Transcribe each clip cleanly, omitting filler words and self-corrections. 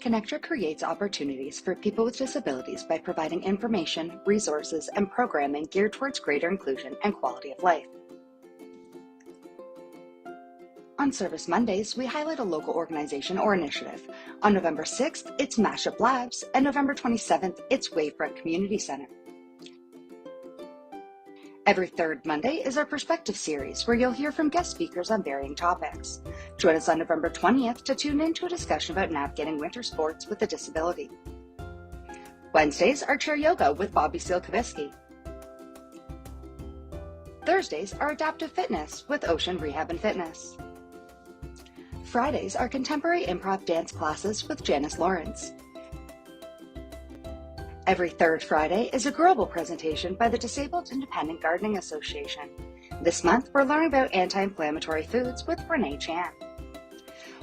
Connector creates opportunities for people with disabilities by providing information, resources, and programming geared towards greater inclusion and quality of life. On Service Mondays, we highlight a local organization or initiative. On November 6th, it's Mashup Labs, and November 27th, it's Wavefront Community Center. Every third Monday is our Perspective series, where you'll hear from guest speakers on varying topics. Join us on November 20th to tune in to a discussion about navigating winter sports with a disability. Wednesdays are Chair Yoga with Bobbie Seale-Cobiskey. Thursdays are Adaptive Fitness with Ocean Rehab and Fitness. Fridays are Contemporary Improv Dance Classes with Janice Lawrence. Every third Friday is a growable presentation by the Disabled Independent Gardening Association. This month, we're learning about anti-inflammatory foods with Renee Chan.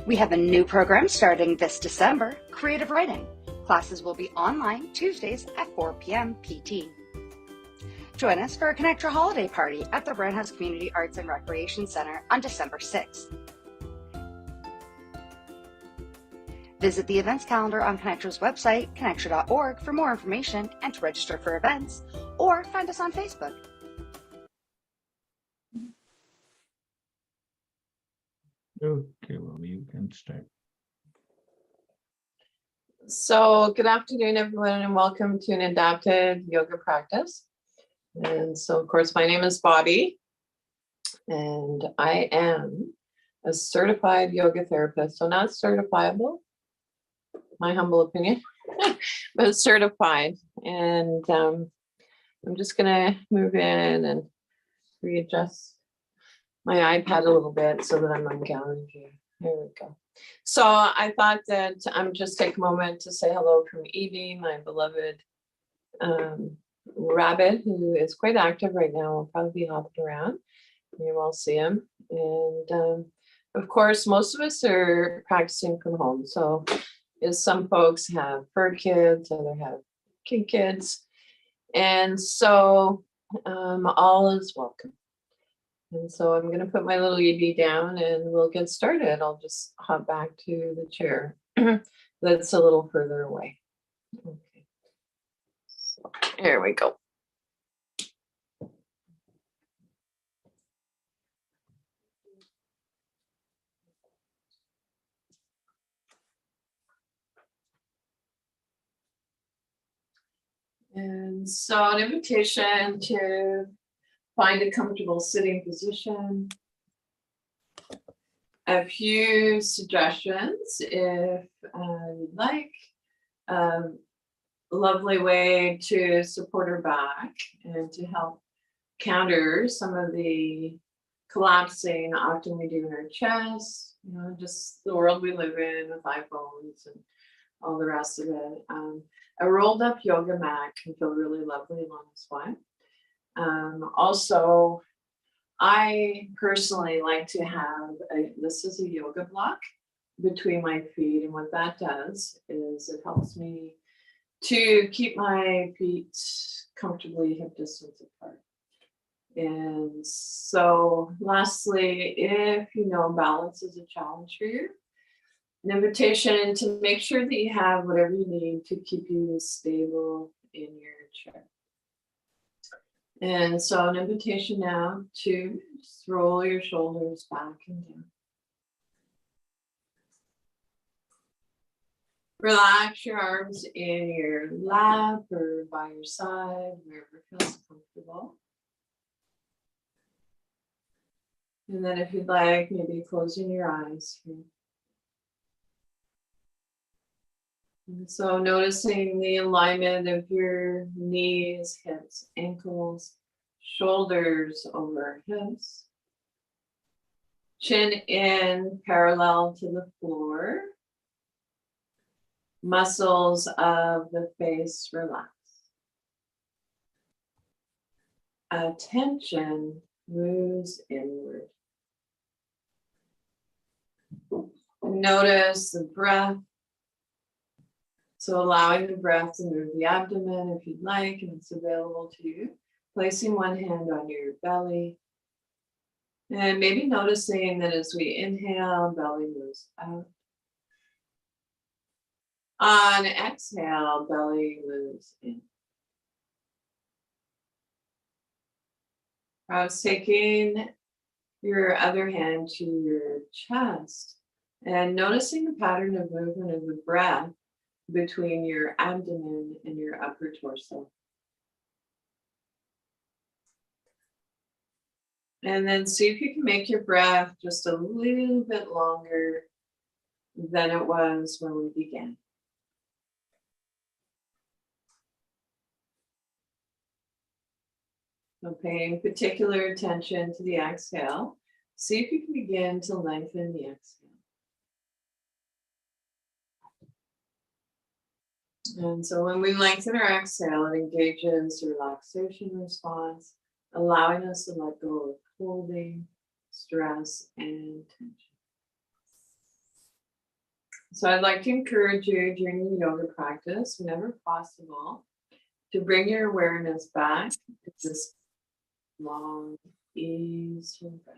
We have a new program starting this December, Creative Writing. Classes will be online Tuesdays at 4 p.m. PT. Join us for a Connector holiday party at the Roundhouse Community Arts and Recreation Center on December 6th. Visit the events calendar on Connector's website, connector.org, for more information and to register for events, or find us on Facebook. Okay, well, you can start. So good afternoon, everyone, and welcome to an adapted yoga practice. And so, of course, my name is Bobbie, and I am a certified yoga therapist. So not certifiable, my humble opinion, but certified. And I'm just gonna move in and readjust my iPad a little bit so that I'm on gallery view. There we go. So I thought that I'm just take a moment to say hello from Evie, my beloved rabbit, who is quite active right now. Will probably be hopping around. You all see him. And of course, most of us are practicing from home. So some folks have fur kids, others have kids. And so all is welcome. And so I'm going to put my little EB down and we'll get started. I'll just hop back to the chair that's a little further away. Okay. So here we go. And so an invitation to find a comfortable sitting position. A few suggestions if you'd like. A lovely way to support our back and to help counter some of the collapsing often we do in our chest, you know, just the world we live in with iPhones and all the rest of it. A rolled up yoga mat can feel really lovely along the spine. Also, I personally like to have this is a yoga block between my feet, and what that does is it helps me to keep my feet comfortably hip distance apart. And so lastly, if you know balance is a challenge for you, an invitation to make sure that you have whatever you need to keep you stable in your chair. And so an invitation now to just roll your shoulders back and down. Relax your arms in your lap or by your side, wherever feels comfortable. And then if you'd like, maybe closing your eyes here. And so noticing the alignment of your knees, hips, ankles, shoulders over hips. Chin in parallel to the floor. Muscles of the face relax. Attention moves inward. Notice the breath. So allowing the breath to move the abdomen if you'd like, and it's available to you. Placing one hand on your belly. And maybe noticing that as we inhale, belly moves out. On exhale, belly moves in. I was taking your other hand to your chest and noticing the pattern of movement of the breath between your abdomen and your upper torso. And then see if you can make your breath just a little bit longer than it was when we began. So paying particular attention to the exhale. See if you can begin to lengthen the exhale. And so when we lengthen our exhale, it engages the relaxation response, allowing us to let go of holding, stress, and tension. So I'd like to encourage you during your yoga practice, whenever possible, to bring your awareness back to this long, easeful breath.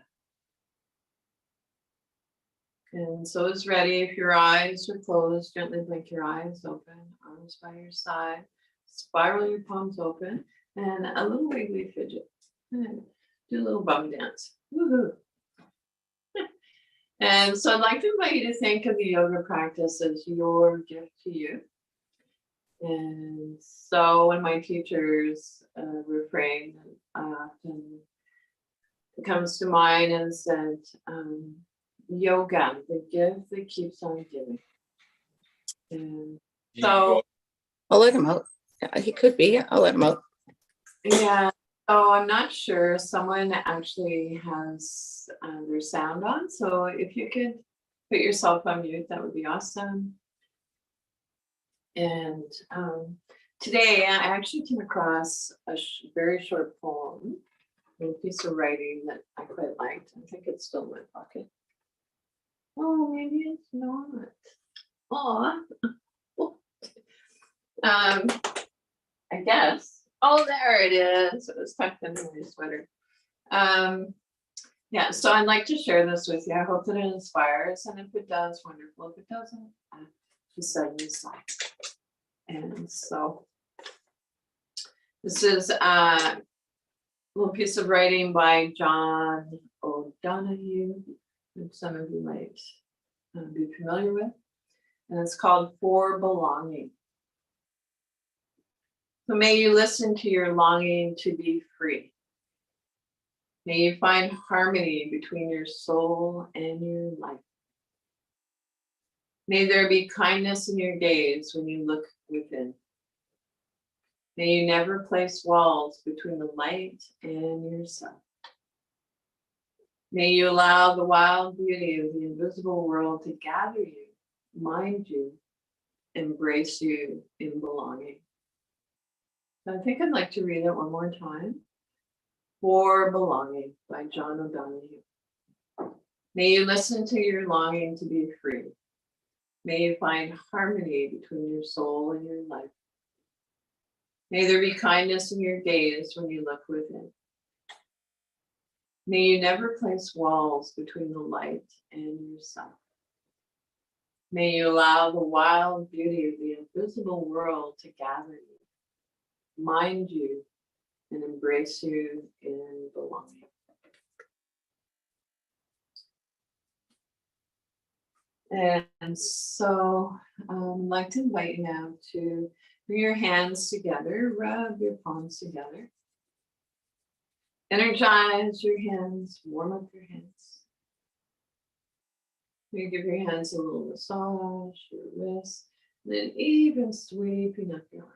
And so it's ready. If your eyes are closed, gently blink your eyes open, arms by your side, spiral your palms open, and a little wiggly fidget. And do a little bum dance. Woohoo! And so I'd like to invite you to think of the yoga practice as your gift to you. And so when my teachers refrain, often it comes to mind is that yoga, the gift that keeps on giving. And so I'll let him out. Yeah, he could be. I'll let him out. yeah, so I'm not sure. Someone actually has their sound on. So if you could put yourself on mute, that would be awesome. And today I actually came across a very short poem, a piece of writing that I quite liked. I think it's still in my pocket. Oh, maybe it's not. Oh, I guess. Oh, there it is. It was tucked into my sweater. Yeah, so I'd like to share this with you. I hope that it inspires, and if it does, wonderful. If it doesn't, just set it aside. And so this is a little piece of writing by John O'Donoghue, which some of you might be familiar with, and it's called For Belonging. So may you listen to your longing to be free. May you find harmony between your soul and your life. May there be kindness in your gaze when you look within. May you never place walls between the light and yourself. May you allow the wild beauty of the invisible world to gather you, mind you, embrace you in belonging. I think I'd like to read it one more time. For Belonging by John O'Donoghue. May you listen to your longing to be free. May you find harmony between your soul and your life. May there be kindness in your gaze when you look within. May you never place walls between the light and yourself. May you allow the wild beauty of the invisible world to gather you, mind you, and embrace you in belonging. And so I'd like to invite you now to bring your hands together, rub your palms together. Energize your hands, warm up your hands. You give your hands a little massage, your wrists, and then even sweeping up your arms.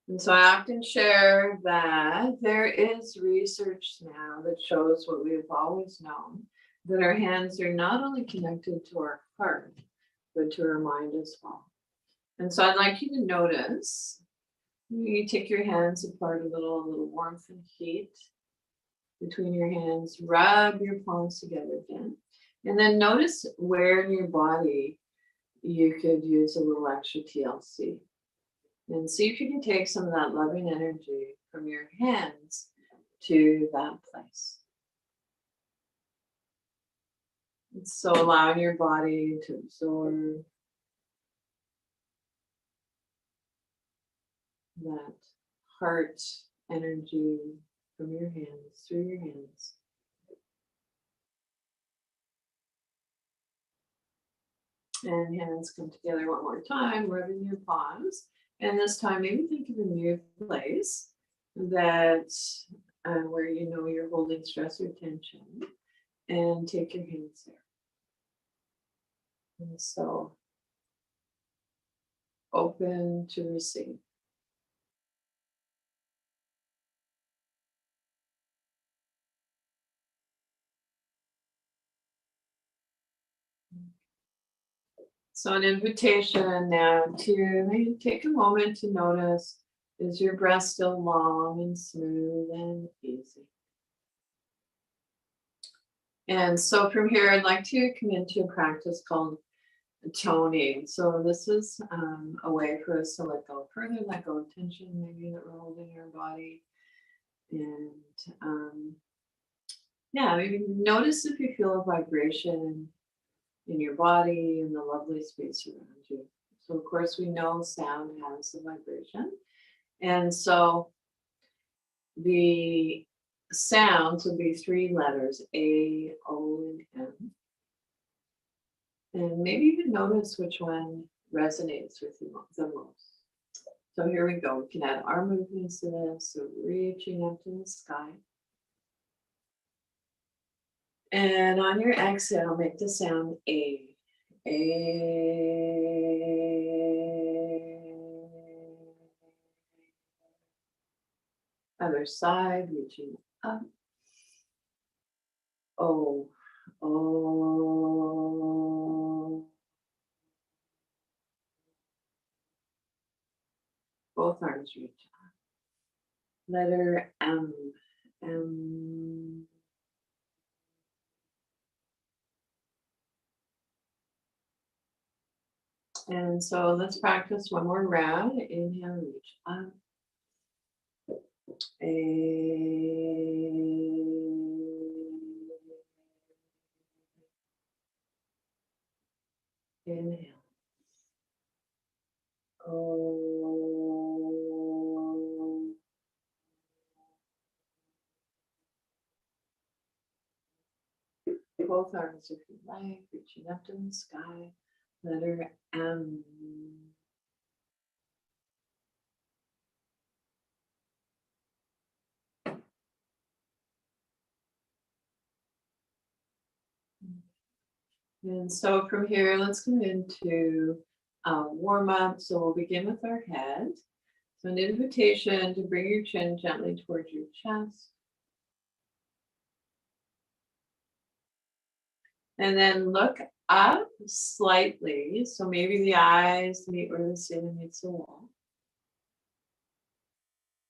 And so I often share that there is research now that shows what we have always known, that our hands are not only connected to our heart, but to our mind as well. And so I'd like you to notice, you take your hands apart a little warmth and heat between your hands, rub your palms together again, and then notice where in your body you could use a little extra TLC. And see if you can take some of that loving energy from your hands to that place. So allowing your body to absorb that heart energy from your hands, through your hands. And hands come together one more time, rubbing your palms. And this time, maybe think of a new place that where you know you're holding stress or tension, and take your hands there. And so open to receive. So an invitation now to maybe take a moment to notice, is your breath still long and smooth and easy? And so from here, I'd like to come into a practice called toning. So this is a way for us to let go further, let go of tension maybe that we're holding in our body. And yeah, maybe notice if you feel a vibration in your body and the lovely space around you. So of course we know sound has a vibration. And so the sounds will be 3 letters, A, O, and M. And maybe even notice which one resonates with you the most. So here we go. We can add our movements to this. So reaching up to the sky. And on your exhale, make the sound A. A. Other side, reaching up. O. O. Both arms reach up. Letter M. M. And so let's practice one more round. Inhale, reach up. Inhale. Oh. Both arms if you like, reaching up to the sky. Letter M. And so from here, let's come into warm up. So we'll begin with our head. So an invitation to bring your chin gently towards your chest. And then look up slightly. So maybe the eyes meet where the ceiling meets the wall.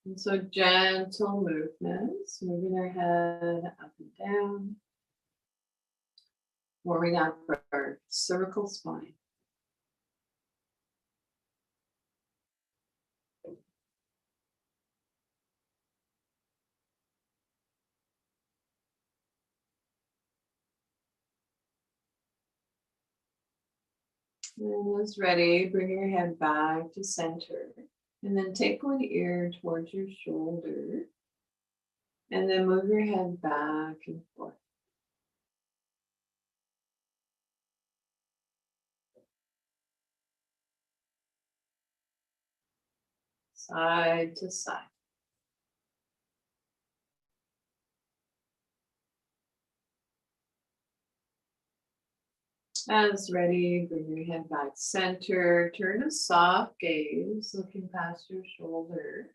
And so gentle movements, moving our head up and down. Warming up our cervical spine. And once ready, bring your head back to center. And then take one ear towards your shoulder. And then move your head back and forth. Side to side. As ready, bring your head back center. Turn a soft gaze, looking past your shoulder.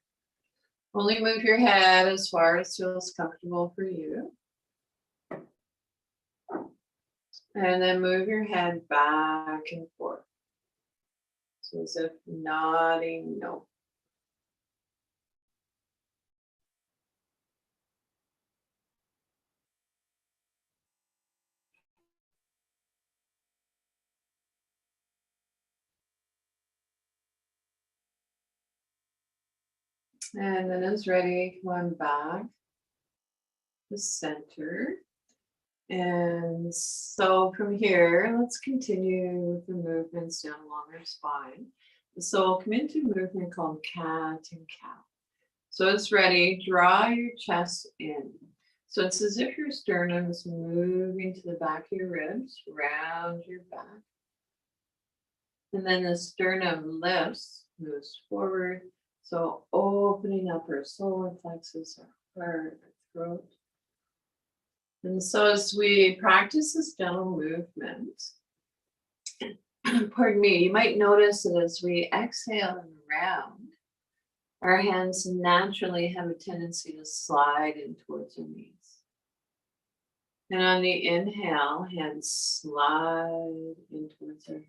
Only move your head as far as feels comfortable for you. And then move your head back and forth. So as if nodding no. And then as ready, come on back to center. And so from here, let's continue with the movements down along our spine. So we'll come into a movement called cat and cow. So it's ready. Draw your chest in. So it's as if your sternum is moving to the back of your ribs, round your back. And then the sternum lifts, moves forward. So opening up our solar plexus, our heart, our throat. And so as we practice this gentle movement, pardon me, you might notice that as we exhale and round, our hands naturally have a tendency to slide in towards our knees. And on the inhale, hands slide in towards our hips.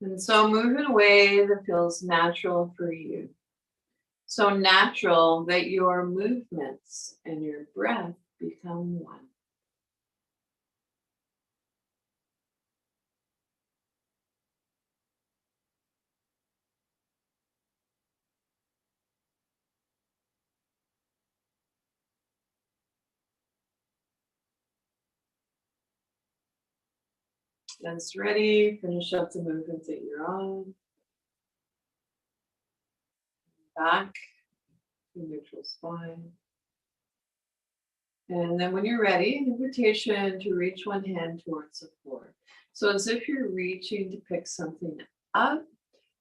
And so move in a way that feels natural for you. So natural that your movements and your breath become one. That's ready. Finish up the movements that you're on. Back to neutral spine. And then when you're ready, an invitation to reach one hand towards the floor. So as if you're reaching to pick something up,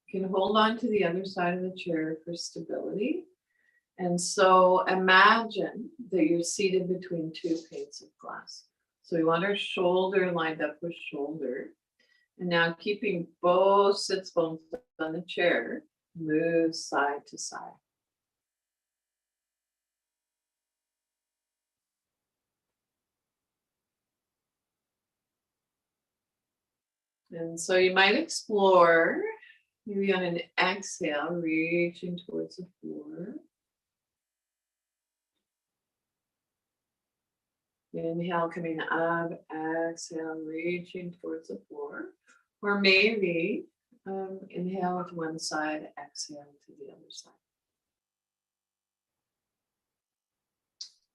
you can hold on to the other side of the chair for stability. And so imagine that you're seated between two panes of glass. So we want our shoulder lined up with shoulder. And now keeping both sits bones on the chair, move side to side. And so you might explore, maybe on an exhale, reaching towards the floor. Inhale, coming up, exhale, reaching towards the floor. Or maybe inhale to one side, exhale to the other side.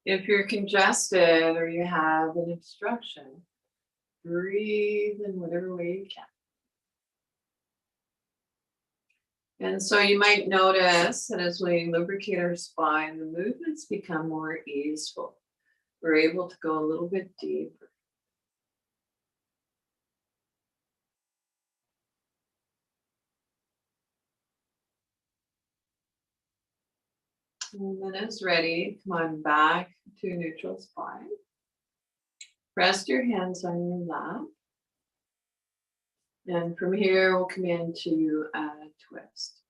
If you're congested or you have an obstruction, breathe in whatever way you can. And so you might notice that as we lubricate our spine, the movements become more easeful. We're able to go a little bit deeper. And then as ready, come on back to neutral spine. Rest your hands on your lap. And from here, we'll come into a twist.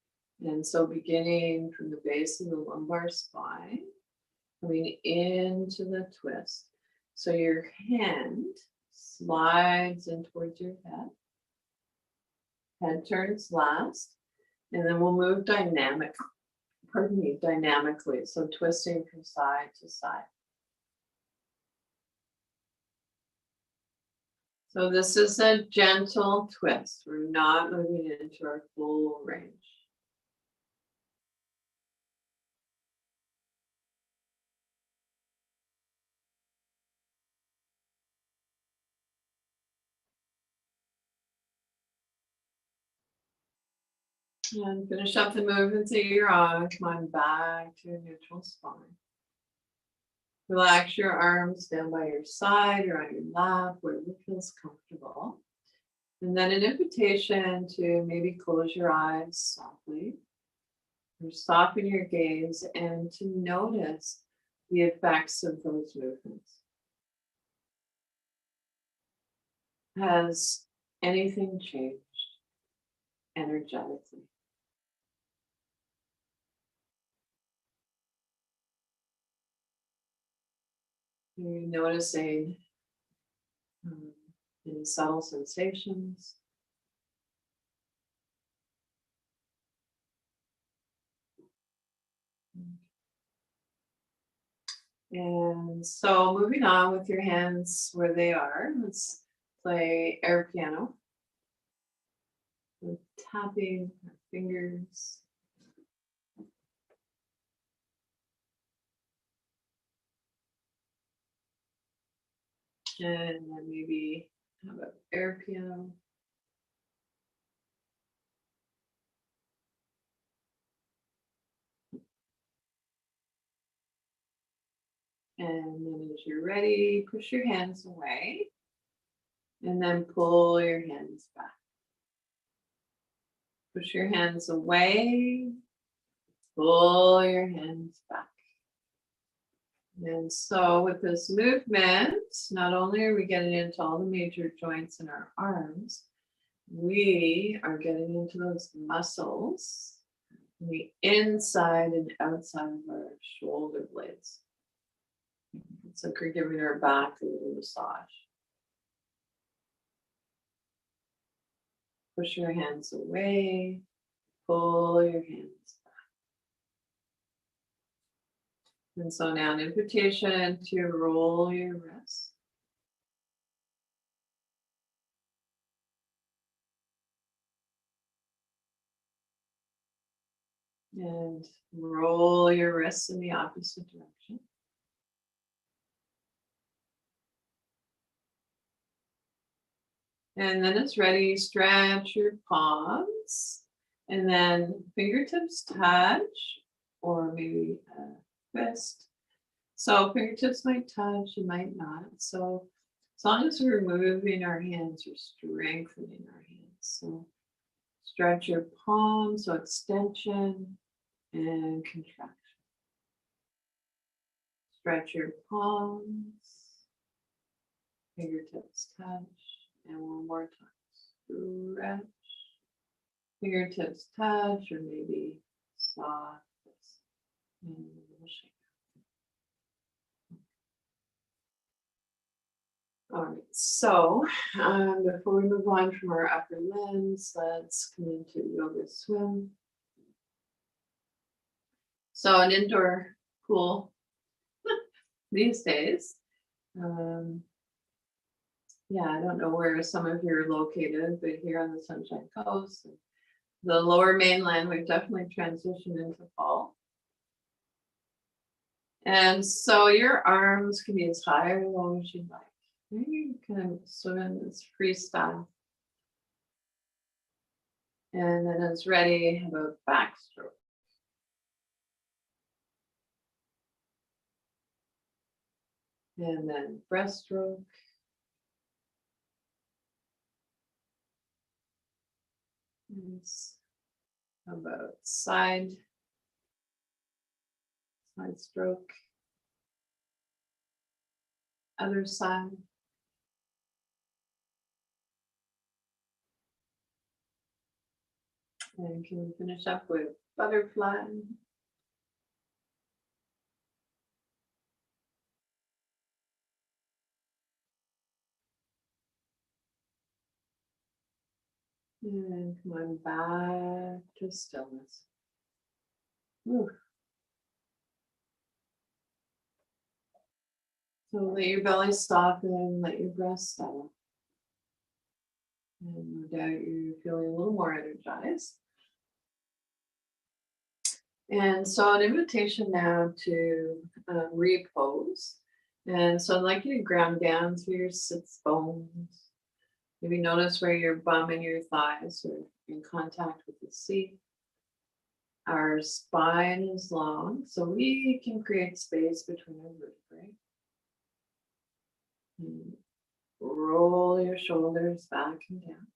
And so beginning from the base of the lumbar spine, coming into the twist. So your hand slides in towards your head. Head turns last. And then we'll move dynamically. So twisting from side to side. So this is a gentle twist. We're not moving into our full range. And finish up the movements that you're on. Come on back to your neutral spine. Relax your arms down by your side or on your lap, wherever feels comfortable. And then an invitation to maybe close your eyes softly, or soften your gaze, and to notice the effects of those movements. Has anything changed energetically? You're noticing any subtle sensations. And so moving on with your hands where they are, let's play air piano. We're tapping our fingers. and then maybe how about air piano? And then as you're ready, push your hands away and then pull your hands back. Push your hands away, pull your hands back. And so with this movement, not only are we getting into all the major joints in our arms, we are getting into those muscles on the inside and outside of our shoulder blades. It's like we're giving our back a little massage. Push your hands away, pull your hands back. And so now an invitation to roll your wrists. And roll your wrists in the opposite direction. And then it's ready, stretch your palms and then fingertips touch or maybe a twist. So fingertips might touch, you might not. So as long as we're moving our hands, we're strengthening our hands. So stretch your palms, so extension and contraction. Stretch your palms, fingertips touch. And one more time, stretch, fingertips touch, or maybe soft, and a little shake. All right, so before we move on from our upper limbs, let's come into yoga swim. So an indoor pool these days. Yeah, I don't know where some of you are located, but here on the Sunshine Coast, the lower mainland, we've definitely transitioned into fall. And so your arms can be as high or low as you like. You can swim in this freestyle. And then it's ready, have a backstroke. And then breaststroke. How about side stroke, other side. And can we finish up with butterfly? And come on back to stillness. Whew. So let your belly soften, let your breast settle. And no doubt you're feeling a little more energized. And so an invitation now to repose. And so I'd like you to ground down through your sits bones. Maybe notice where your bum and your thighs are in contact with the seat. Our spine is long, so we can create space between our vertebrae. And roll your shoulders back and down.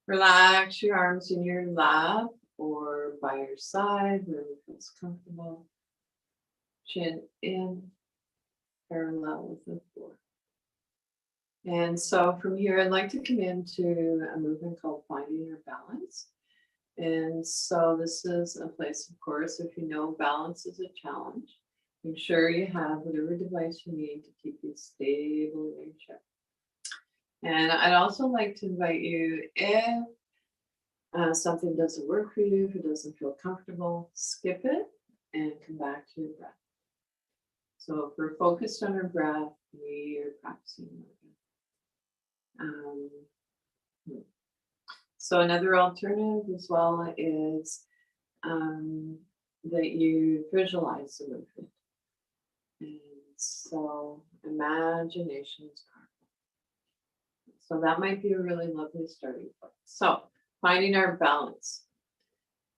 Relax your arms in your lap or by your side, wherever feels comfortable. Chin in, parallel with the floor. And so from here, I'd like to come into a movement called Finding Your Balance. And so this is a place, of course, if you know balance is a challenge, make sure you have whatever device you need to keep you stable in your chair. And I'd also like to invite you, if something doesn't work for you, if it doesn't feel comfortable, skip it and come back to your breath. So if we're focused on our breath, we are practicing yoga. So another alternative as well is that you visualize the movement. And So imagination is powerful. So that might be a really lovely starting point. So finding our balance.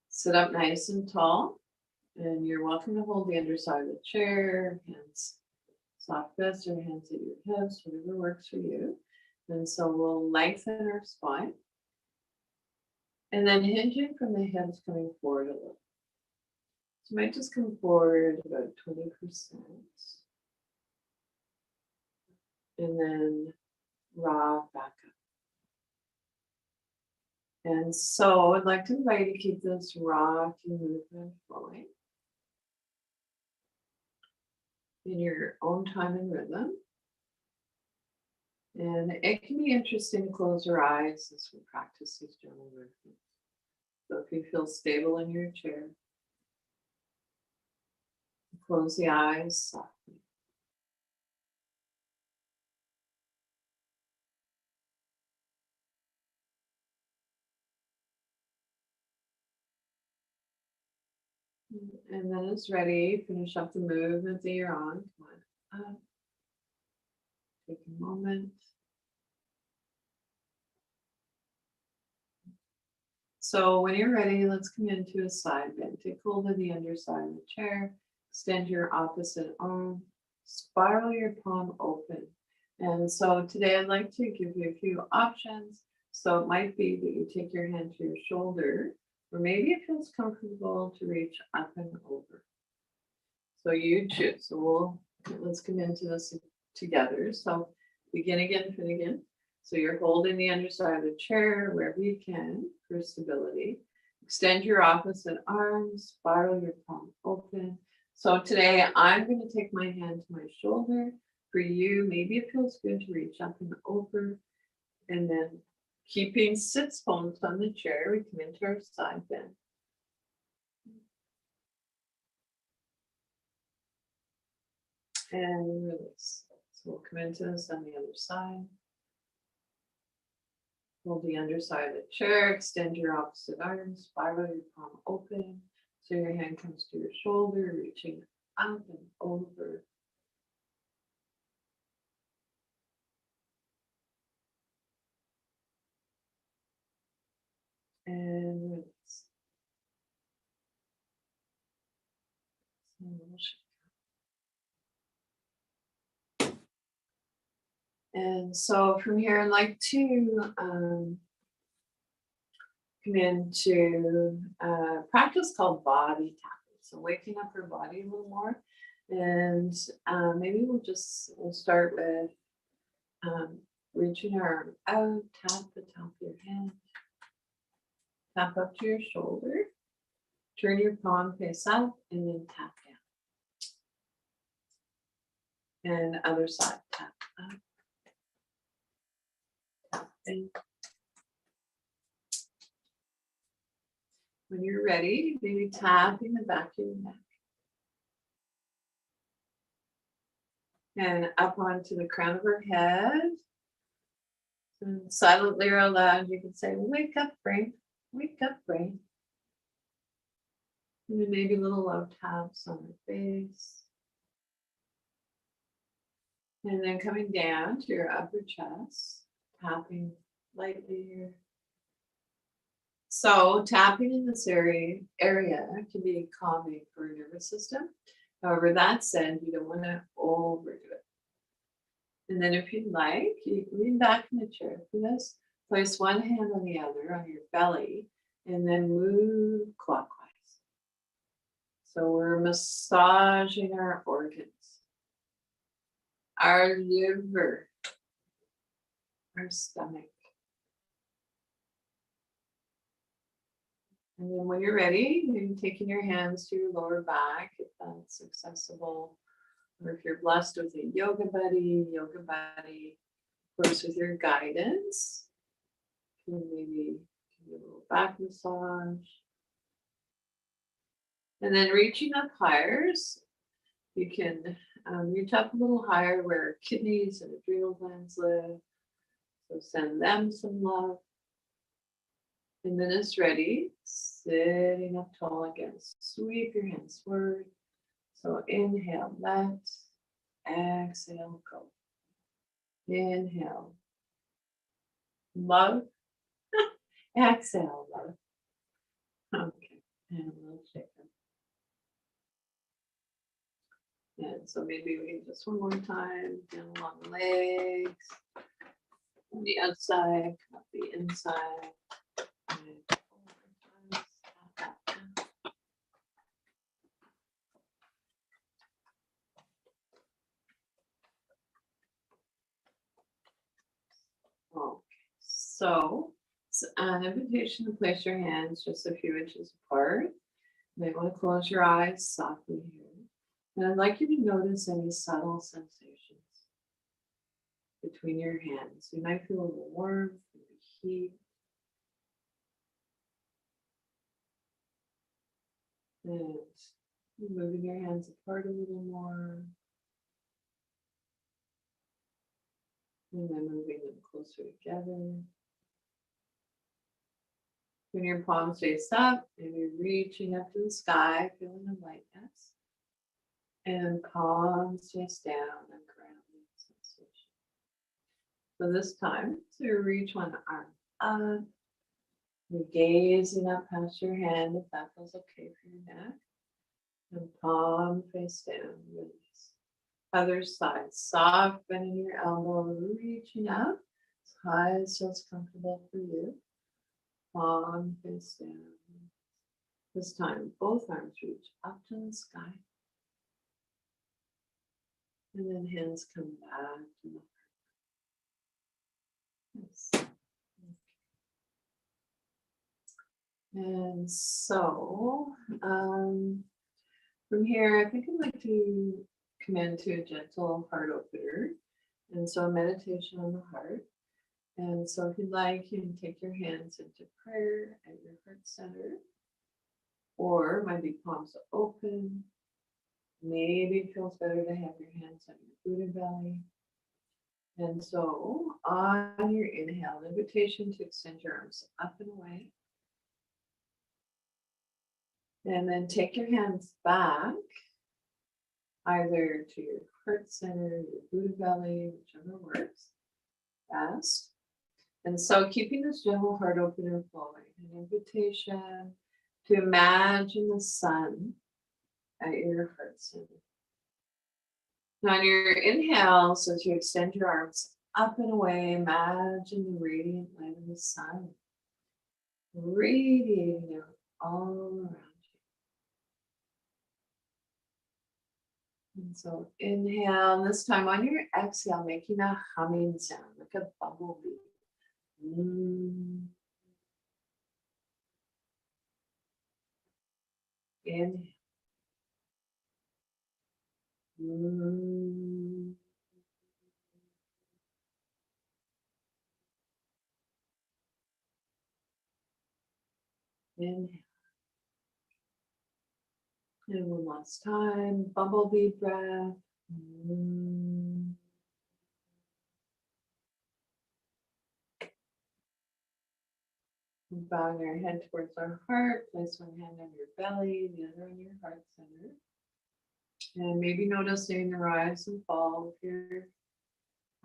Sit up nice and tall, and you're welcome to hold the underside of the chair, hands soft fists or hands at your hips, whatever works for you. And so we'll lengthen our spine. And then hinging from the hips, coming forward a little. So you might just come forward about 20%. And then rock back up. And so I'd like to invite you to keep this rocking movement flowing in your own time and rhythm. And it can be interesting to close your eyes as we practice these gentle movements. So if you feel stable in your chair, close the eyes softly. And then it's ready. Finish up the movement that you're on. Come on up. Take a moment. So when you're ready, let's come into a side bend. Take hold of the underside of the chair. Extend your opposite arm. Spiral your palm open. And so today I'd like to give you a few options. So it might be that you take your hand to your shoulder, or maybe it feels comfortable to reach up and over. So you choose. So let's come into this together. So begin again, fin again. So you're holding the underside of the chair wherever you can for stability. Extend your opposite arm, spiral your palm open. So today I'm going to take my hand to my shoulder. For you, maybe it feels good to reach up and over. And then keeping sits bones on the chair, we come into our side bend. And release. So we'll come into this on the other side. Hold the underside of the chair, extend your opposite arm, spiral your palm open. So your hand comes to your shoulder, reaching up and over. And release. And so from here, I'd like to come into a practice called body tapping. So waking up your body a little more. And maybe we'll start with reaching your arm out, tap the top of your hand, tap up to your shoulder, turn your palm face up, and then tap down. And other side, tap up, tap in. When you're ready, maybe tapping the back of your neck. And up onto the crown of her head. And silently or aloud, you can say, wake up, brain, wake up, brain. And then maybe little love taps on her face. And then coming down to your upper chest, tapping lightly here. So tapping in this area can be calming for your nervous system. However, that said, you don't want to overdo it. And then if you'd like, you can lean back in the chair for this. Place one hand on the other on your belly and then move clockwise. So we're massaging our organs, our liver, our stomach. And then when you're ready, you're taking your hands to your lower back, if that's accessible. Or if you're blessed with a yoga buddy, of course, with your guidance, you can maybe do a little back massage. And then reaching up higher, you can reach up a little higher where kidneys and adrenal glands live. So send them some love. And then it's ready, sitting up tall again. Sweep your hands forward. So inhale, let. exhale, go. Inhale, love. Exhale, love. Okay, and we'll shake them. And so maybe we just one more time, down along the legs, on the outside, up the inside. And one more time. Okay, so it's an invitation to place your hands just a few inches apart. You might want to close your eyes softly here. And I'd like you to notice any subtle sensations between your hands. You might feel a little warmth, maybe heat. And moving your hands apart a little more. And then moving them closer together. When your palms face up, maybe reaching up to the sky, feeling the lightness. And palms face down and grounding sensation. So this time, so you reach one arm up. You're gazing up past your hand if that feels okay for your neck. And palm face down, release. Other side, soft bending your elbow, reaching up as high as feels comfortable for you. Palm face down. This time, both arms reach up to the sky. And then hands come back to the heart. Yes. And so, from here, I think I'd like to come into a gentle heart opener. And so a meditation on the heart. And so if you'd like, you can take your hands into prayer at your heart center. Or maybe palms open. Maybe it feels better to have your hands on your Buddha belly. And so on your inhale, an invitation to extend your arms up and away. And then take your hands back, either to your heart center, your Buddha belly, whichever works best. And so keeping this gentle heart opener flowing, an invitation to imagine the sun at your heart center. Now on your inhale, so as you extend your arms up and away, imagine the radiant light of the sun radiating out all around you. And so inhale, this time on your exhale, making a humming sound, like a bumblebee. Inhale. Inhale. And one last time, bumblebee breath. Bowing your head towards our heart, place one hand on your belly, the other on your heart center. And maybe noticing the rise and fall of your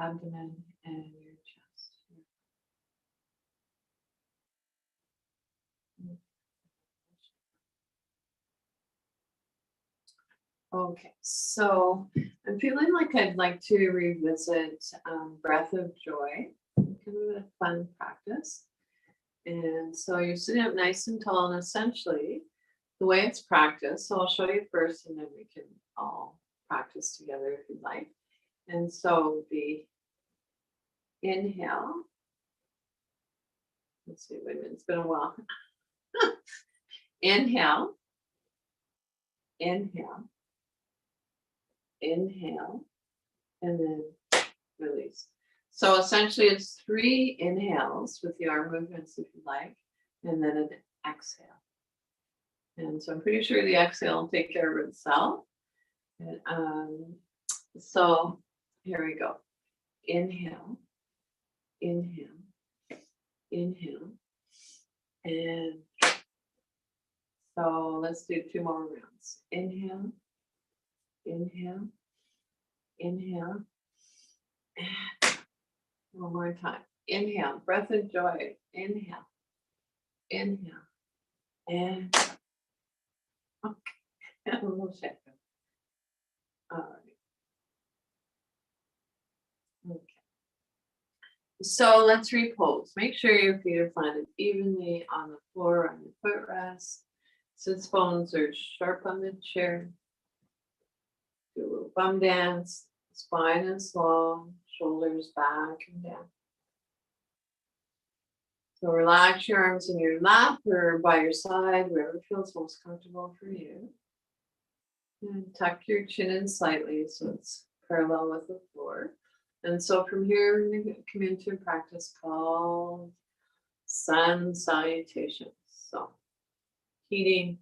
abdomen and your chest. Okay, so I'm feeling like I'd like to revisit breath of joy, kind of a fun practice. And so you're sitting up nice and tall, and essentially the way it's practiced, so I'll show you first and then we can all practice together if you'd like. And so the inhale, let's see, wait a minute, it's been a while. Inhale, inhale, inhale, and then release. So essentially it's 3 inhales with the arm movements if you like, and then an exhale. And so I'm pretty sure the exhale will take care of itself. And, so here we go. Inhale, inhale, inhale. And so let's do 2 more rounds. Inhale, inhale, inhale. And one more time. Inhale, breath of joy. Inhale, inhale, and okay. A little shake. All right. Okay. So let's repose. Make sure your feet are planted evenly on the floor on your footrest. Sits bones are sharp on the chair. Do a little bum dance. Spine is long, shoulders back and down. So relax your arms in your lap or by your side, wherever feels most comfortable for you. And tuck your chin in slightly so it's parallel with the floor. And so from here, we're going to come into a practice called sun salutations. So heating,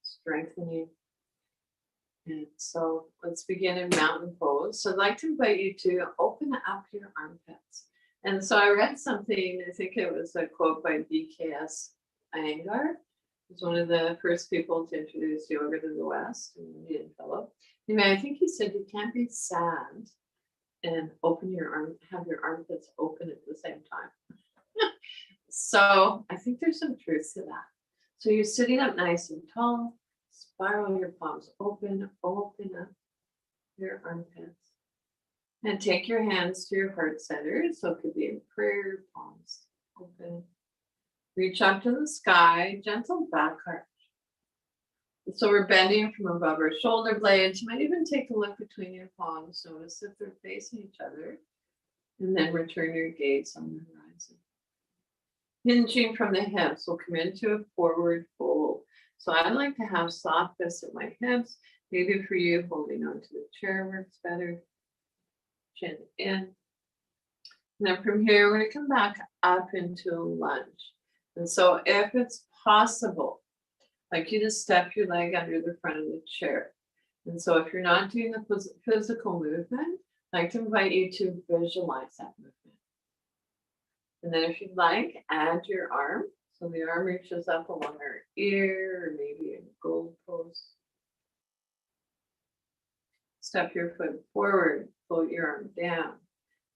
strengthening. And so let's begin in mountain pose. So I'd like to invite you to open up your armpits. And so I read something, I think it was a quote by BKS Iyengar. He's one of the first people to introduce yoga to the West, an Indian fellow. Anyway, I think he said you can't be sad and open your arm, have your armpits open at the same time. So I think there's some truth to that. So you're sitting up nice and tall, spiral your palms open, open up your armpits. And take your hands to your heart center. So it could be in prayer, palms open. Reach up to the sky, gentle back arch. So we're bending from above our shoulder blades. You might even take a look between your palms. Notice if they're facing each other. And then return your gaze on the horizon. Hinging from the hips, we'll come into a forward fold. So I like to have soft fists at my hips. Maybe for you, holding onto the chair works better. Chin in. And then from here, we're going to come back up into a lunge. And so if it's possible, I'd like you to step your leg under the front of the chair. And so if you're not doing the physical movement, I'd like to invite you to visualize that movement. And then if you'd like, add your arm. So the arm reaches up along our ear or maybe a goal post. Step your foot forward, float your arm down.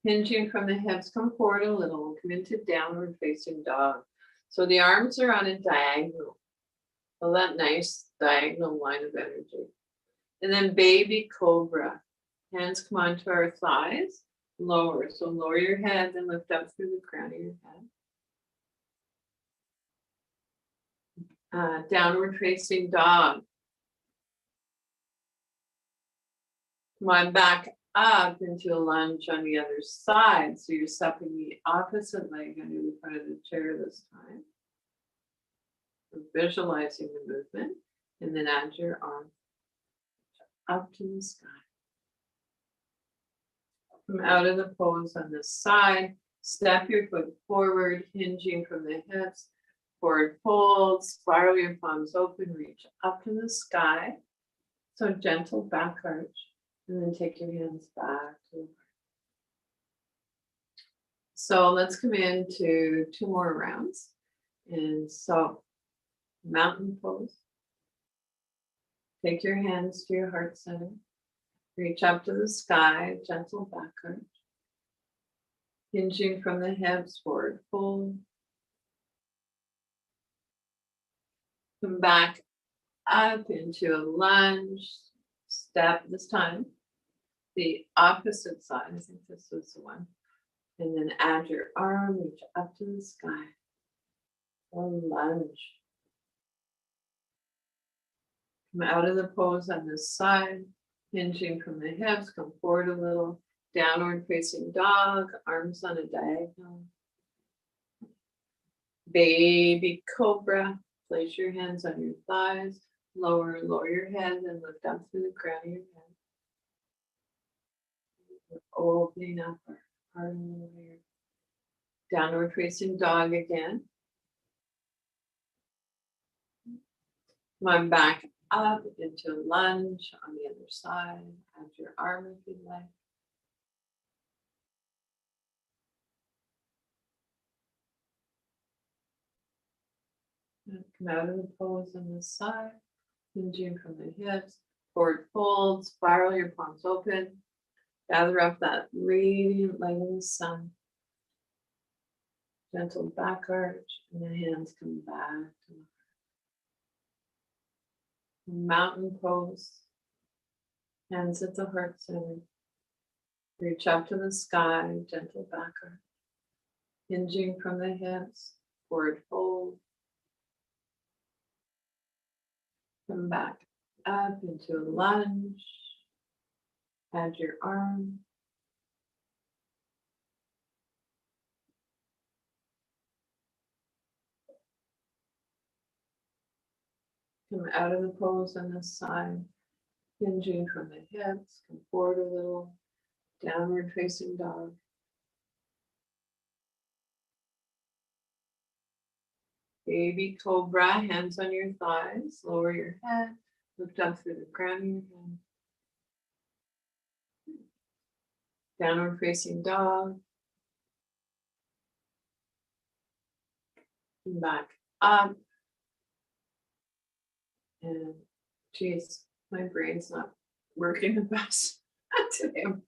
Hinging from the hips, come forward a little, come into downward facing dog. So the arms are on a diagonal. Feel that nice diagonal line of energy. And then baby cobra. Hands come onto our thighs, lower. So lower your head and lift up through the crown of your head. Downward facing dog. Come on back up into a lunge on the other side. So you're stepping the opposite leg under the front of the chair this time. So visualizing the movement. And then add your arm up to the sky. Come out of the pose on this side. Step your foot forward, hinging from the hips. Forward fold, spiral your palms open, reach up to the sky. So gentle back arch. And then take your hands back to the heart. So let's come into 2 more rounds. And so mountain pose. Take your hands to your heart center. Reach up to the sky, gentle back arch. Hinging from the hips, forward fold. Come back up into a lunge. Step this time, the opposite side. I think this was the one. And then add your arm, reach up to the sky. Or lunge. Come out of the pose on this side, hinging from the hips, come forward a little, downward facing dog, arms on a diagonal. Baby cobra, place your hands on your thighs, lower your head and lift up through the crown of your head. We're opening up our heart and liver. Downward facing dog again. Come on back up into a lunge on the other side. Add your arm if you'd like. And come out of the pose on this side. Hinging from the hips, forward fold, spiral your palms open, Gather up that radiant light of the sun. Gentle back arch, and the hands come back to the mountain pose. Hands at the heart center. Reach up to the sky, gentle back arch. Hinging from the hips, forward fold. Come back up into a lunge. Add your arm. Come out of the pose on this side. Hinging from the hips, come forward a little. Downward facing dog. Baby cobra, hands on your thighs, lower your head, lift up through the crown of your head. Downward facing dog. And back up. And geez, my brain's not working the best today. I'm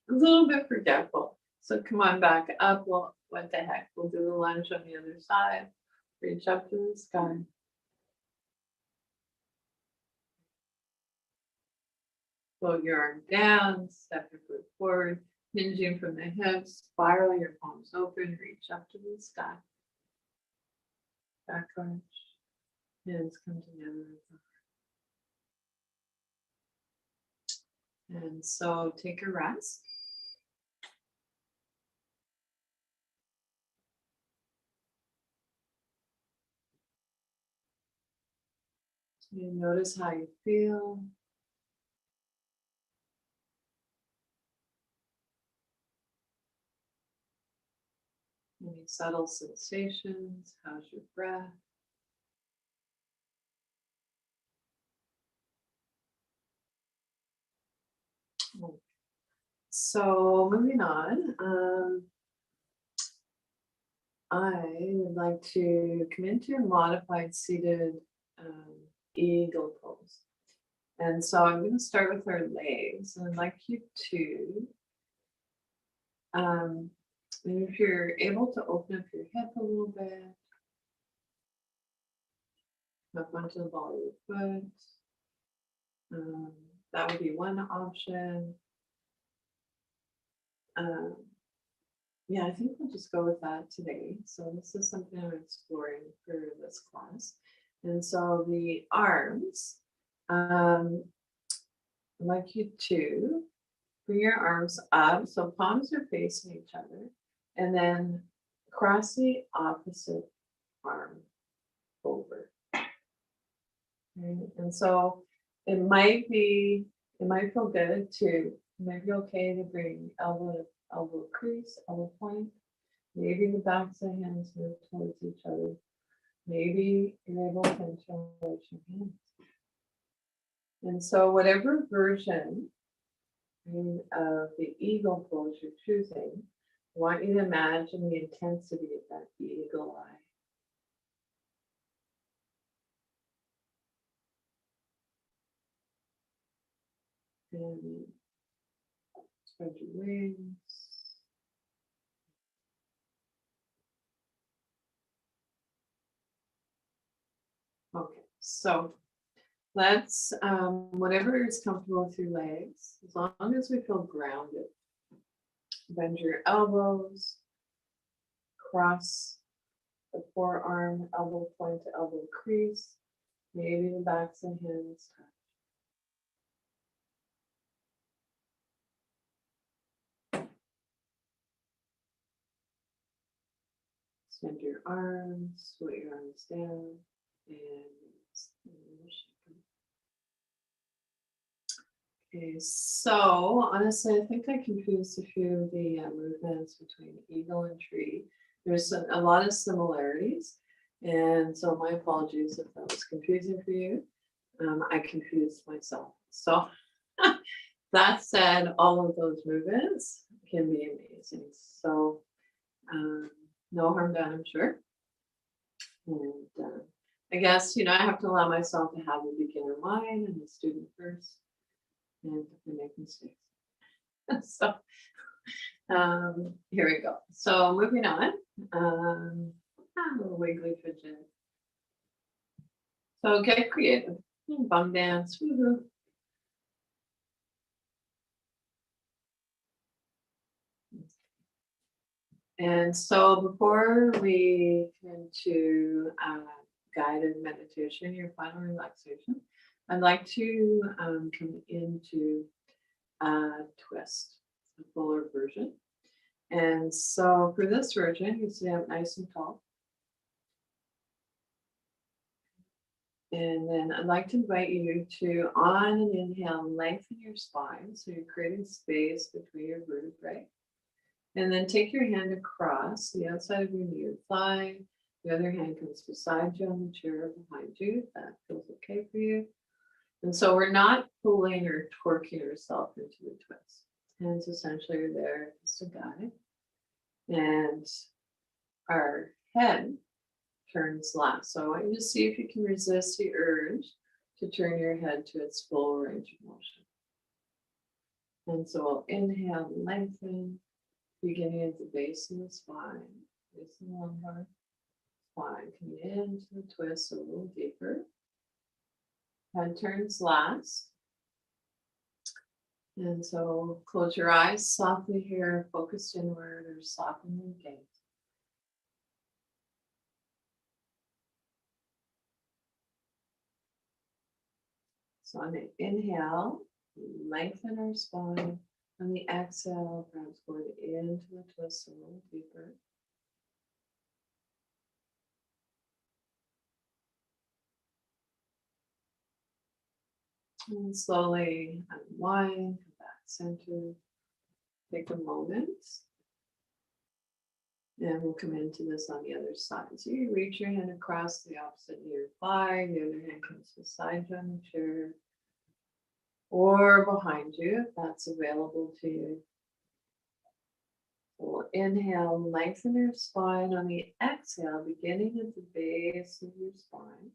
a little bit forgetful. So come on back up. Well, what the heck? We'll do the lunge on the other side. Reach up to the sky. Float your arm down, step your foot forward, hinging from the hips, spiral your palms open, reach up to the sky. Back arch, hands come together at the heart. And so take a rest. You notice how you feel. Any subtle sensations? How's your breath? So moving on, I would like to come into a modified seated eagle pose. And so I'm going to start with our legs. And I'd like you to, if you're able to open up your hip a little bit, up onto the ball of your foot. That would be one option. Yeah, I think we'll just go with that today. So this is something I'm exploring for this class. And so the arms, I'd like you to bring your arms up. So palms are facing each other. And then cross the opposite arm over. Okay. And so it might feel good to, it might be okay to bring elbow crease, elbow point. Maybe the backs of the hands move towards each other. Maybe you're able to interlace your hands. And so whatever version of the eagle pose you're choosing, I want you to imagine the intensity of that eagle eye. And spread your wings. Okay, so let's, whatever is comfortable with your legs, as long as we feel grounded, bend your elbows, cross the forearm, elbow point to elbow crease, maybe the backs and hands touch. Extend your arms, sweat your arms down, and okay, so honestly, I think I confused a few of the movements between eagle and tree. There's a lot of similarities, and so my apologies if that was confusing for you. I confused myself. So that said, all of those movements can be amazing. So no harm done, I'm sure. And I guess, I have to allow myself to have a beginner mind and a student first, and if I make mistakes. So here we go. So moving on. A little wiggly fidget. So get creative. Bum dance. Woohoo. And so before we come to guided meditation, your final relaxation, I'd like to come into a twist, a fuller version. And so for this version, you sit up nice and tall. And then I'd like to invite you to, on an inhale, lengthen your spine. So you're creating space between your vertebrae. And then take your hand across the outside of your knee or thigh. The other hand comes beside you on the chair behind you. If that feels okay for you. And so we're not pulling or torquing ourselves into the twist. Hands essentially are there just to guide. And our head turns last. So I want you to see if you can resist the urge to turn your head to its full range of motion. And so we'll inhale, lengthen, beginning at the base of the spine, base of the lumbar spine, coming into the twist a little deeper. Head turns last. And so close your eyes softly here, focus inward or soften your gaze. So on the inhale, lengthen our spine. On the exhale, perhaps going into the twist a little deeper. And slowly unwind, come back center. Take a moment. And we'll come into this on the other side. So you reach your hand across the opposite knee or thigh. The other hand comes beside you on the chair. Or behind you, if that's available to you. We'll inhale, lengthen your spine. On the exhale, beginning at the base of your spine.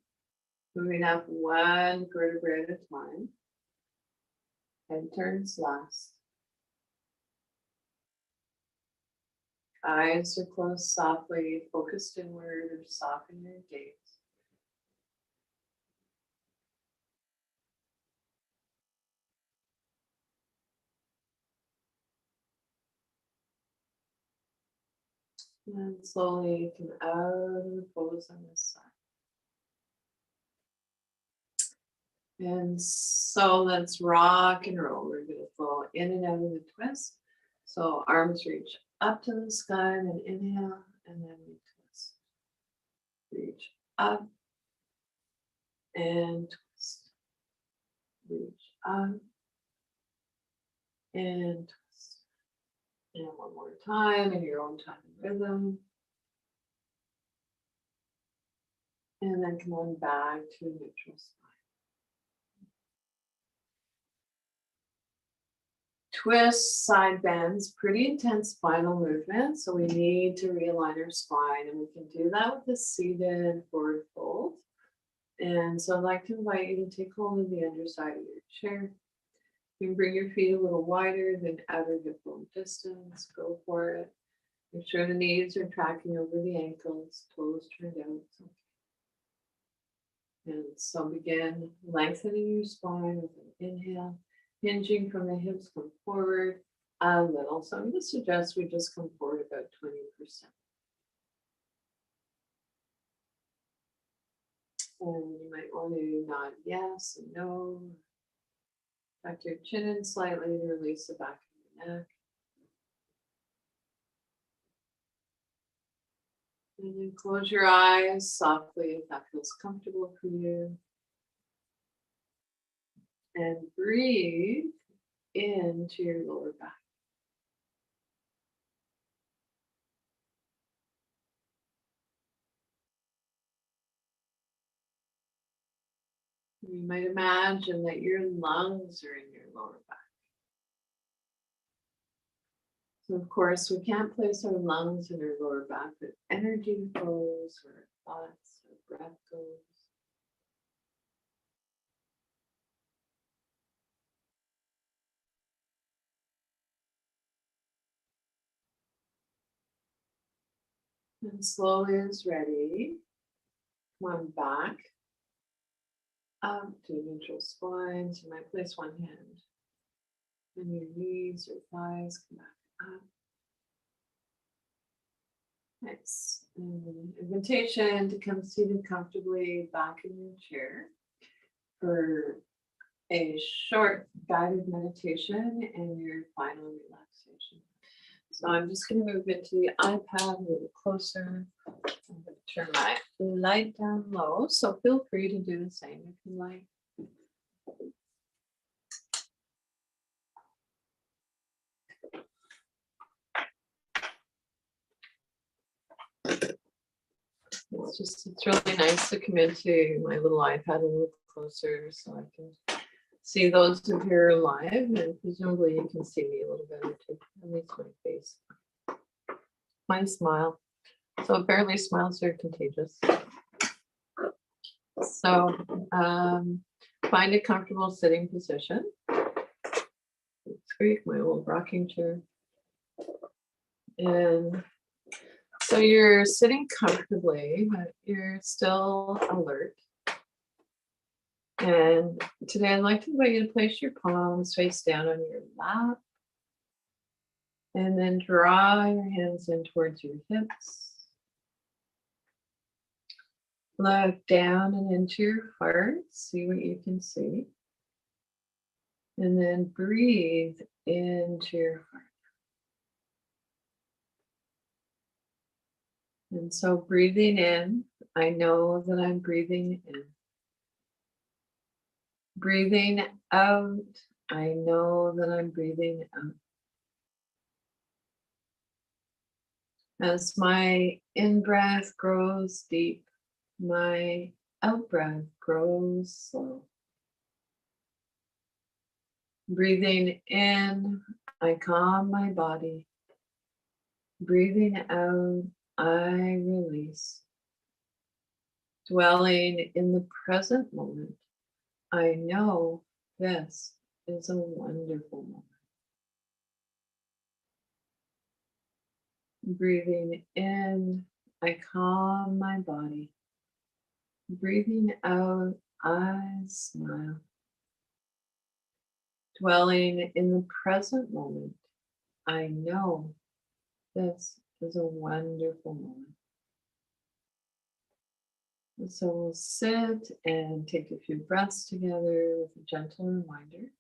Moving up one vertebrae at a time. Head turns last. Eyes are closed softly, focused inward or soften your gaze. And slowly come out of the pose on this side. And so let's rock and roll. We're going to flow in and out of the twist. So arms reach up to the sky and then inhale and then we twist. Reach up and twist. Reach up and twist. And one more time in your own time and rhythm. And then come on back to neutral spine. Twist, side bends, pretty intense spinal movement. So we need to realign our spine, and we can do that with a seated forward fold. And so I'd like to invite you to take hold of the underside of your chair. You can bring your feet a little wider than outer hip bone distance. Go for it. Make sure the knees are tracking over the ankles, toes turned out. And so begin lengthening your spine with an inhale. Hinging from the hips, come forward a little. So I'm going to suggest we just come forward about 20%. And you might want to nod yes and no. Tuck your chin in slightly to release the back of your neck. And then close your eyes softly if that feels comfortable for you. And breathe into your lower back. You might imagine that your lungs are in your lower back. So of course, we can't place our lungs in our lower back, but energy flows, or thoughts, or breath goes. And slowly as ready, come on back up to neutral spine. So you might place one hand on your knees or thighs, come back up. Nice. And invitation to come seated comfortably back in your chair for a short guided meditation and your final relaxation. So I'm just going to move into the iPad a little closer. I'm going to turn my light down low, so feel free to do the same if you like. It's really nice to come into my little iPad a little closer so I can see those who are live, and presumably you can see me a little better too, at least my face. My smile. So apparently smiles are contagious. So find a comfortable sitting position. Squeak, my old rocking chair. And so you're sitting comfortably, but you're still alert. And today I'd like to invite you to place your palms face down on your lap. And then draw your hands in towards your hips. Look down and into your heart, see what you can see. And then breathe into your heart. And so breathing in, I know that I'm breathing in. Breathing out, I know that I'm breathing out. As my in-breath grows deep, my out-breath grows slow. Breathing in, I calm my body. Breathing out, I release. Dwelling in the present moment, I know this is a wonderful moment. Breathing in, I calm my body. Breathing out, I smile. Dwelling in the present moment, I know this is a wonderful moment. And so we'll sit and take a few breaths together with a gentle reminder.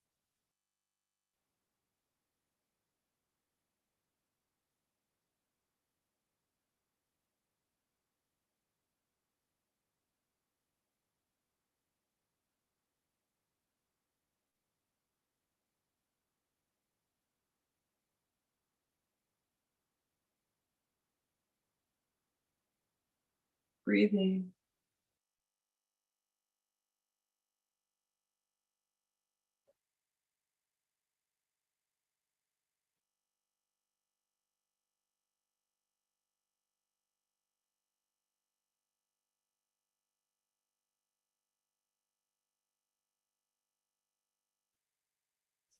Breathing.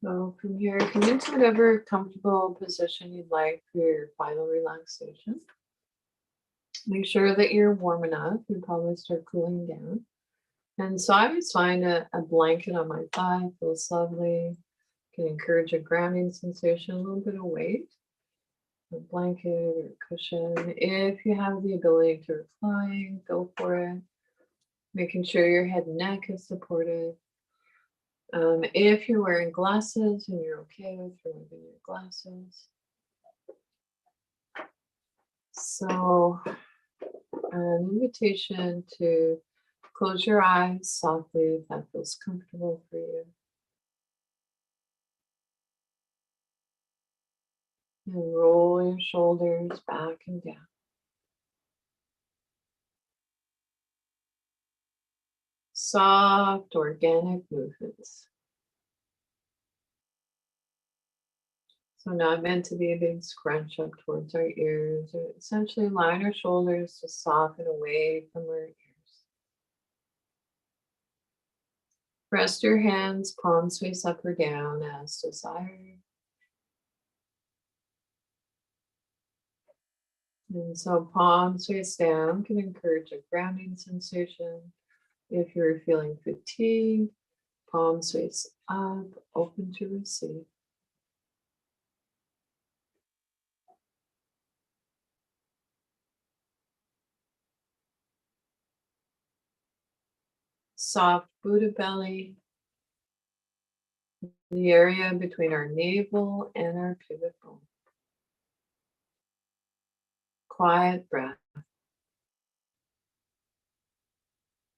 So from here, come into whatever comfortable position you'd like for your final relaxation. Make sure that you're warm enough. You'll probably start cooling down. And so I always find a blanket on my thigh feels lovely. Can encourage a grounding sensation, a little bit of weight. A blanket or a cushion. If you have the ability to recline, go for it. Making sure your head and neck is supported. If you're wearing glasses and you're okay with removing your glasses. So an invitation to close your eyes softly if that feels comfortable for you. And roll your shoulders back and down. Soft, organic movements. So not meant to be a big scrunch up towards our ears, or essentially line our shoulders to soften away from our ears. Rest your hands, palms face up or down as desired. And so palms face down can encourage a grounding sensation. If you're feeling fatigued, palms face up, open to receive. Soft Buddha belly, the area between our navel and our pivot bone. Quiet breath.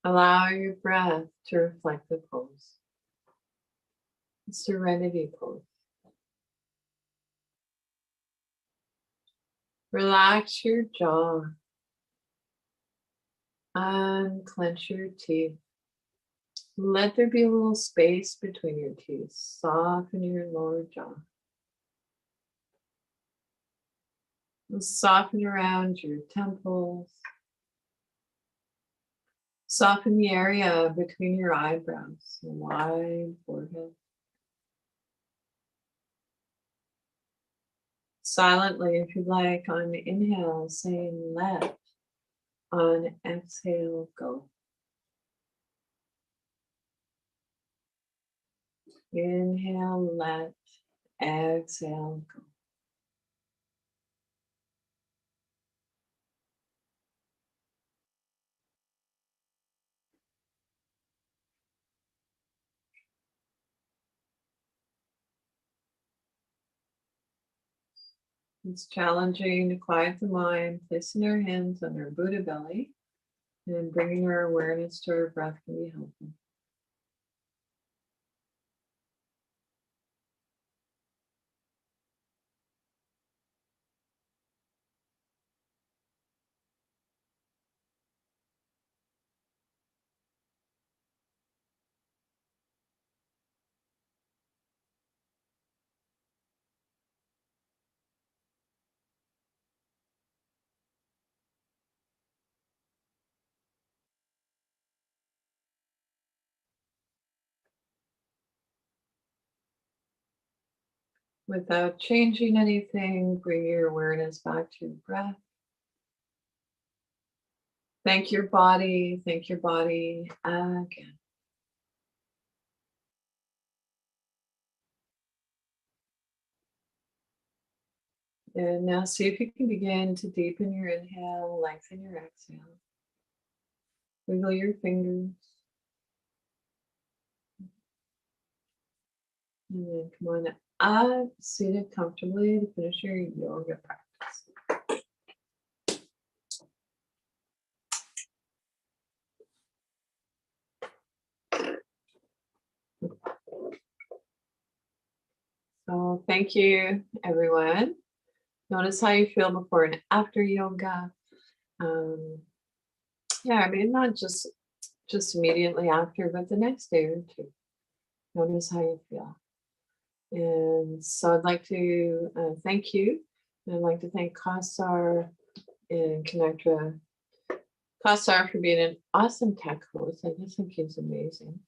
Allow your breath to reflect the pose. Serenity pose. Relax your jaw. Unclench your teeth. Let there be a little space between your teeth. Soften your lower jaw. Soften around your temples. Soften the area between your eyebrows, a wide forehead. Silently, if you like, on inhale, saying let. On exhale, go. Inhale, let. Exhale, go. It's challenging to quiet the mind, placing our hands on our Buddha belly and bringing our awareness to our breath can be helpful. Without changing anything, bring your awareness back to your breath. Thank your body again. And now see if you can begin to deepen your inhale, lengthen your exhale. Wiggle your fingers. And then come on up, seated comfortably to finish your yoga practice. So thank you, everyone. Notice how you feel before and after yoga. Yeah, I mean, not just immediately after, but the next day or two. Notice how you feel. And so I'd like to thank you. And I'd like to thank Kausar and Connectra. Kausar for being an awesome tech host. I just think he's amazing.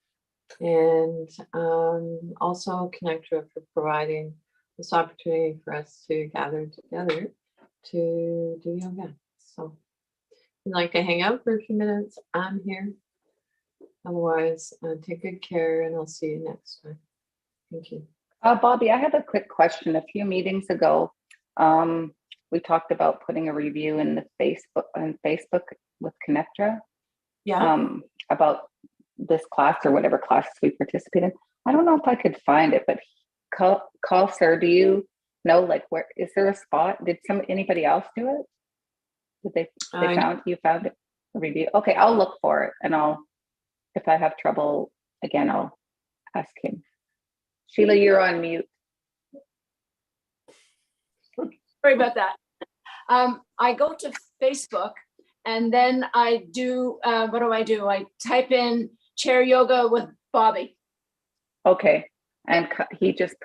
And also Connectra for providing this opportunity for us to gather together to do yoga. So if you'd like to hang out for a few minutes, I'm here. Otherwise, take good care and I'll see you next time. Thank you. Bobbie, I have a quick question. A few meetings ago, we talked about putting a review in the Facebook with Connectra. Yeah. About this class or whatever classes we participate in. I don't know if I could find it, but call sir, do you know, like, where is there a spot? Did anybody else do it? Did you found it, a review? Okay, I'll look for it, and if I have trouble again, I'll ask him. Sheila, you're on mute. Sorry about that. I go to Facebook and then I do, what do? I type in chair yoga with Bobbie. Okay, and he just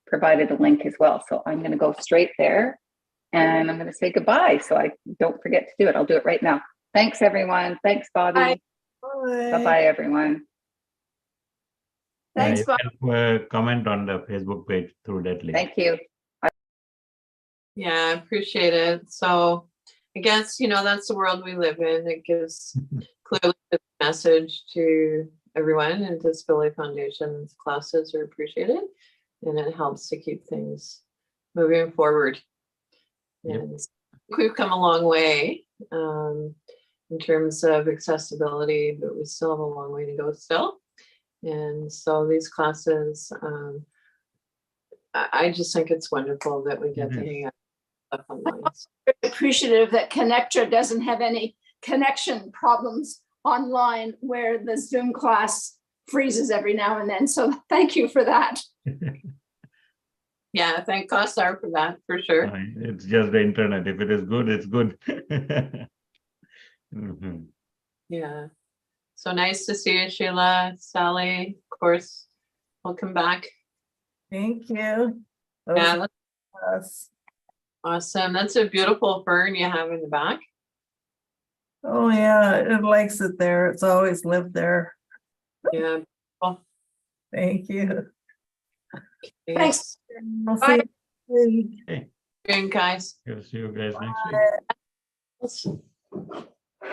provided a link as well. So I'm going to go straight there and I'm going to say goodbye. So I don't forget to do it. I'll do it right now. Thanks, everyone. Thanks, Bobbie. Bye-bye, everyone. Thanks, You can comment on the Facebook page through that link. Thank you. Yeah, I appreciate it. So I guess, that's the world we live in. It gives clearly a message to everyone, and Disability Foundation's classes are appreciated, and it helps to keep things moving forward. Yep. And I think we've come a long way in terms of accessibility, but we still have a long way to go still. And so these classes, I just think it's wonderful that we get to hang out stuff online. Appreciative that Connectra doesn't have any connection problems online where the Zoom class freezes every now and then. So thank you for that. Yeah, thank COSAR for that, for sure. It's just the internet. If it is good, it's good. Mhm. Yeah. So nice to see you, Sheila. Sally, of course, welcome back. Thank you. Yeah, that's Us. awesome. That's a beautiful fern you have in the back. Oh, yeah, it likes it there. It's always lived there. Yeah. Well, Thank you. Thanks. I'll Bye. see you. Okay, Guys. see you guys next week. Let's-